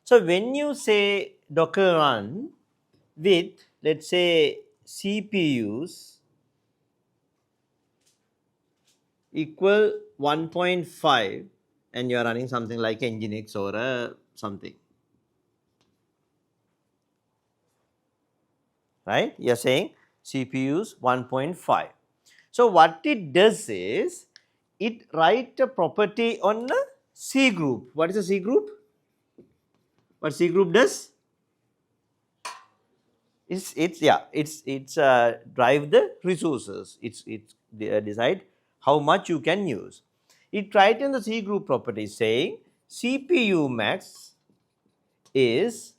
So when you say Docker run with, let's say, CPUs equal 1.5 and you are running something like Nginx or something, right? You are saying CPUs 1.5. So what it does is it write a property on a C group. What is a C group? What C group does? It's drive the resources. It's decide how much you can use. It write in the C group property saying CPU max is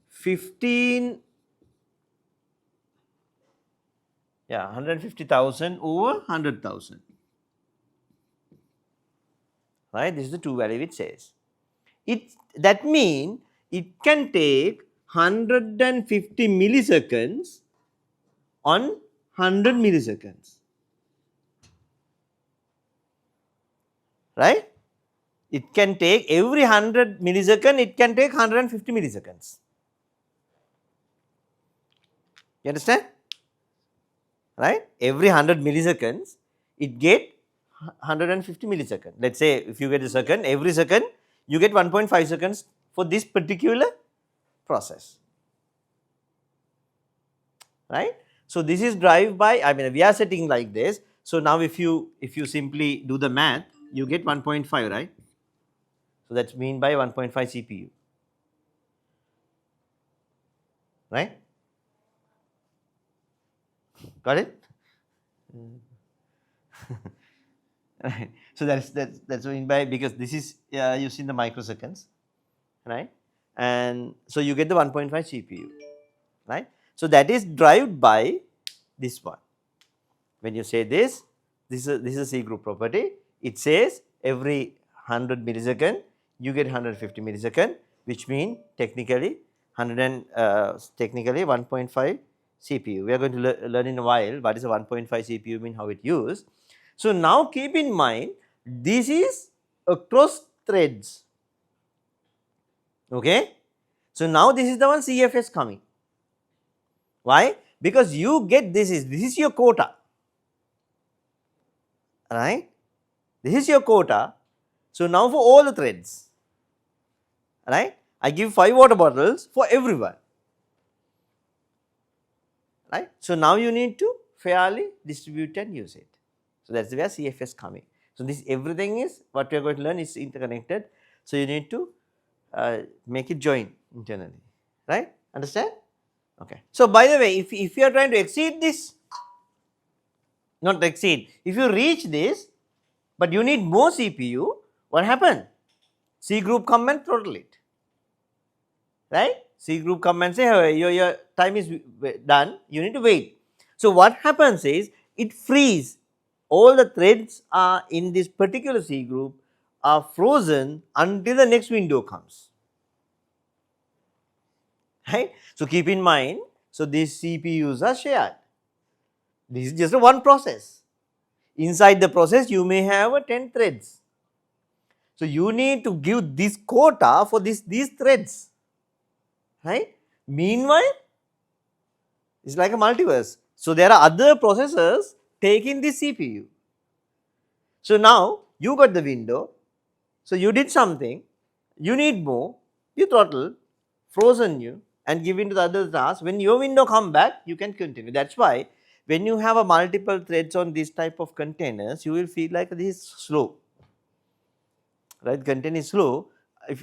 15, 150,000 over 100,000. Right? This is the two value it says. That means it can take 150 milliseconds on 100 milliseconds. Right? It can take every 100 millisecond, it can take 150 milliseconds. You understand? Right? Every 100 milliseconds, it get 150 milliseconds. Let's say if you get a second, every second you get 1.5 seconds for this particular process. Right? So this is drive by, I mean, we are setting like this. So now if you simply do the math, you get 1.5, right? So that's mean by 1.5 CPU. Right? Got it? Right. So that's what I mean by, because this is using the microseconds, right? And so you get the 1.5 CPU, right? So that is driven by this one. When you say this is a C group property. It says every 100 millisecond you get 150 millisecond, which mean technically 1.5 CPU. We are going to learn in a while what is a 1.5 CPU mean, how it used. So now keep in mind this is across threads. Okay. So now this is the one CFS coming. Why? Because you get this is your quota. Right? This is your quota. So now for all the threads, right? I give 5 water bottles for everyone. Right? So now you need to fairly distribute and use it. So that's where CFS coming. So this everything is what we are going to learn is interconnected. So you need to make it join internally. Right? Understand? Okay. So by the way, if you are trying to exceed this, not exceed, if you reach this, but you need more CPU, what happened? C group come and throttle it. Right? C group come and say, hey, your time is done, you need to wait. So what happens is it frees. All the threads are in this particular C group are frozen until the next window comes. Right? So keep in mind, so these CPUs are shared. This is just a one process. Inside the process you may have 10 threads. So you need to give this quota for these threads. Right? Meanwhile, it's like a multiverse. So there are other processors taking this CPU. So now you got the window. So you did something, you need more, you throttle, frozen you and give into the other task. When your window come back, you can continue. That's why when you have a multiple threads on this type of containers, you will feel like this is slow. Right? Container is slow.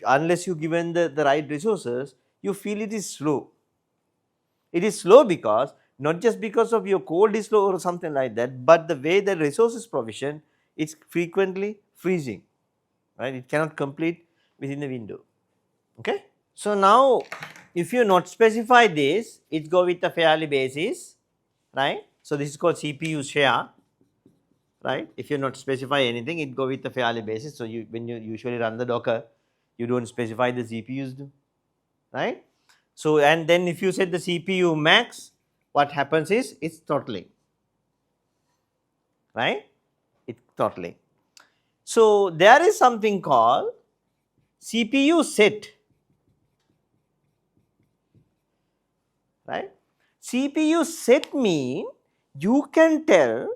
Unless you given the right resources, you feel it is slow. It is slow because not just because of your code is slow or something like that, but the way the resource is provisioned, it's frequently freezing. Right? It cannot complete within the window. Okay. So now if you not specify this, it go with the fairly basis, right? So this is called CPU share, right? If you not specify anything, it go with the fairly basis. So you when you usually run the Docker, you don't specify the CPUs do, right? So and then if you set the CPU max, what happens is it's throttling, right? It's throttling. So there is something called CPU set. right? CPU set mean you can tell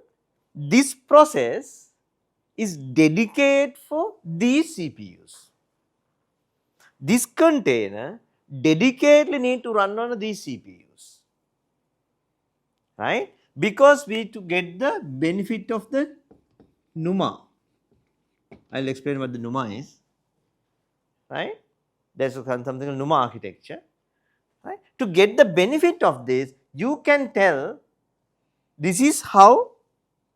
this process is dedicated for these CPUs. This container dedicatedly need to run on these CPUs, right? Because we to get the benefit of the NUMA. I will explain what the NUMA is, right? There is something called NUMA architecture, right? To get the benefit of this, you can tell this is how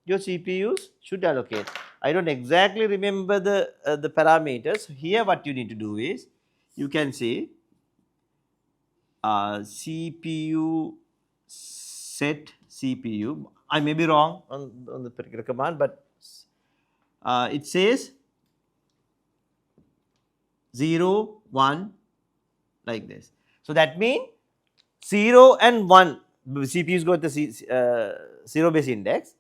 your CPUs should allocate. I don't exactly remember the parameters. Here what you need to do is, you can see CPU set CPU. I may be wrong on the particular command, but it says 0, 1 like this. So that means 0 and 1 CPUs got the 0 base index,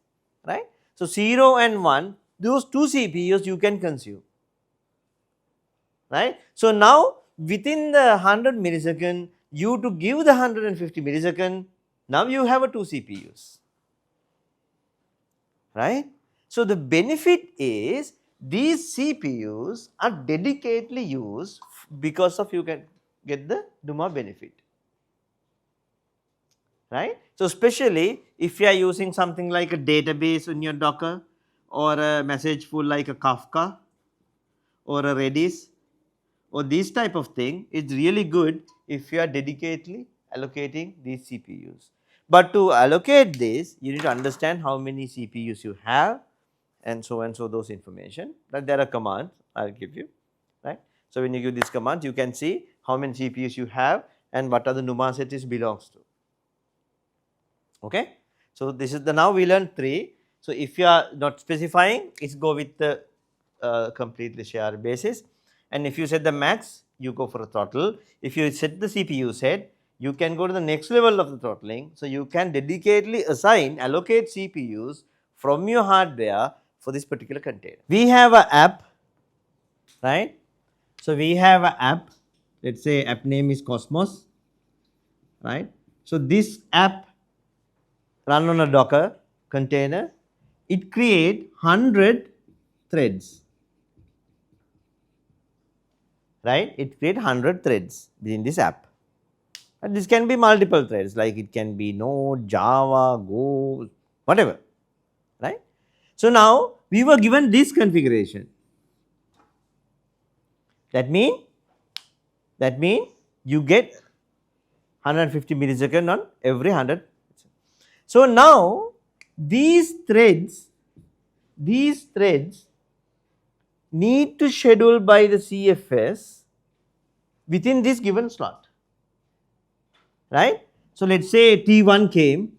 right? So 0 and 1, those two CPUs you can consume, right? So now within the 100 millisecond, you to give the 150 millisecond, now you have a 2 CPUs, right? So the benefit is these CPUs are dedicatedly used because of you can get the NUMA benefit, right? So especially if you are using something like a database in your Docker, or a message pool like a Kafka or a Redis, or this type of thing, it's really good if you are dedicatedly allocating these CPUs. But to allocate this, you need to understand how many CPUs you have, and so those information. But there are commands I will give you, right? So when you give this command, you can see how many CPUs you have and what are the NUMA set it belongs to. Okay. So this is the, now we learned 3. So if you are not specifying, it's go with the completely shared basis, and if you set the max, you go for a throttle. If you set the CPU set, you can go to the next level of the throttling. So you can dedicatedly assign, allocate CPUs from your hardware for this particular container. We have an app, right? So we have an app, let's say app name is Cosmos, right? So this app run on a Docker container, it create 100 threads, right? It create 100 threads within this app. And this can be multiple threads, like it can be Node, Java, Go, whatever, right? So now we were given this configuration. That mean you get 150 millisecond on every 100. So now these threads need to schedule by the CFS within this given slot, right? So let's say T1 came,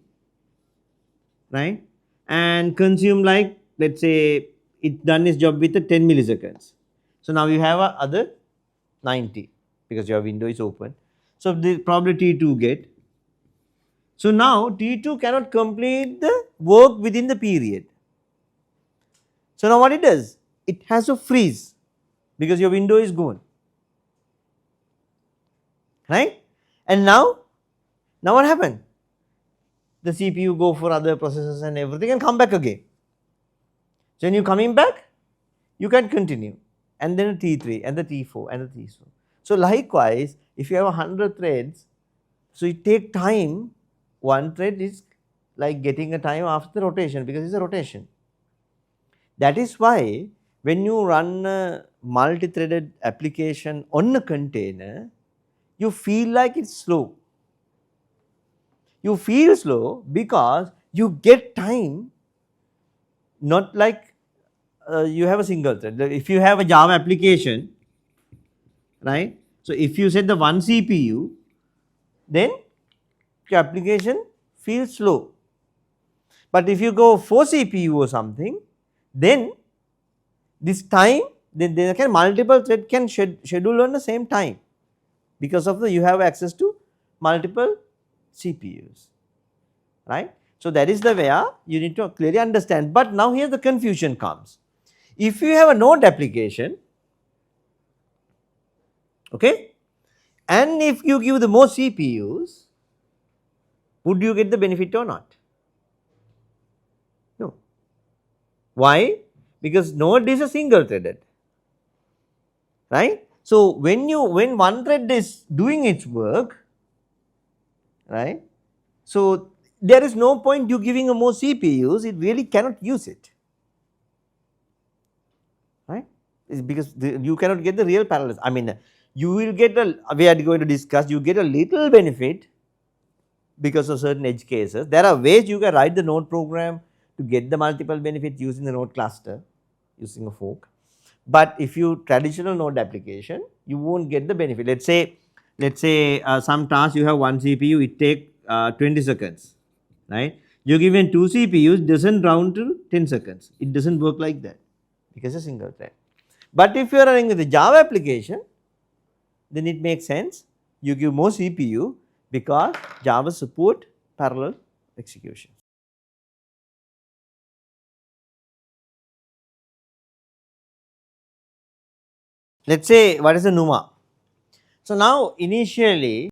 right, and consume, like, let's say it done its job with the 10 milliseconds. So now you have a other 90 because your window is open. So the probably T2 get. So now T2 cannot complete the work within the period. So now what it does? It has to freeze because your window is gone, right? And now what happened? The CPU go for other processes and everything and come back again. So when you coming back, you can continue, and then a T3 and the T4 and the T4. So likewise, if you have 100 threads, so it take time. One thread is like getting a time after the rotation because it's a rotation. That is why when you run a multi-threaded application on a container, you feel like it's slow. You feel slow because you get time, not like you have a single thread. If you have a Java application, right? So if you set the one CPU, then your application feels slow. But if you go 4 CPU or something, then this time, then there can multiple thread can schedule on the same time because of the you have access to multiple CPUs, right? So that is the way you need to clearly understand. But now here the confusion comes. If you have a node application, okay, and if you give the more CPUs, Would you get the benefit or not? No. Why? Because node is a single threaded, right? So when one thread is doing its work, right? So there is no point you giving a more CPUs, it really cannot use it, right? It's because you cannot get the real parallels. I mean, you will get a, we are going to discuss, you get a little benefit because of certain edge cases. There are ways you can write the node program to get the multiple benefits using the node cluster, using a fork. But if you traditional node application, you won't get the benefit. Let's say some task you have one CPU, it take 20 seconds, right? You're given 2 CPUs, doesn't round to 10 seconds. It doesn't work like that because it's a single thread. But if you are running the Java application, then it makes sense. You give more CPU because Java support parallel execution. Let's say what is the NUMA? So now initially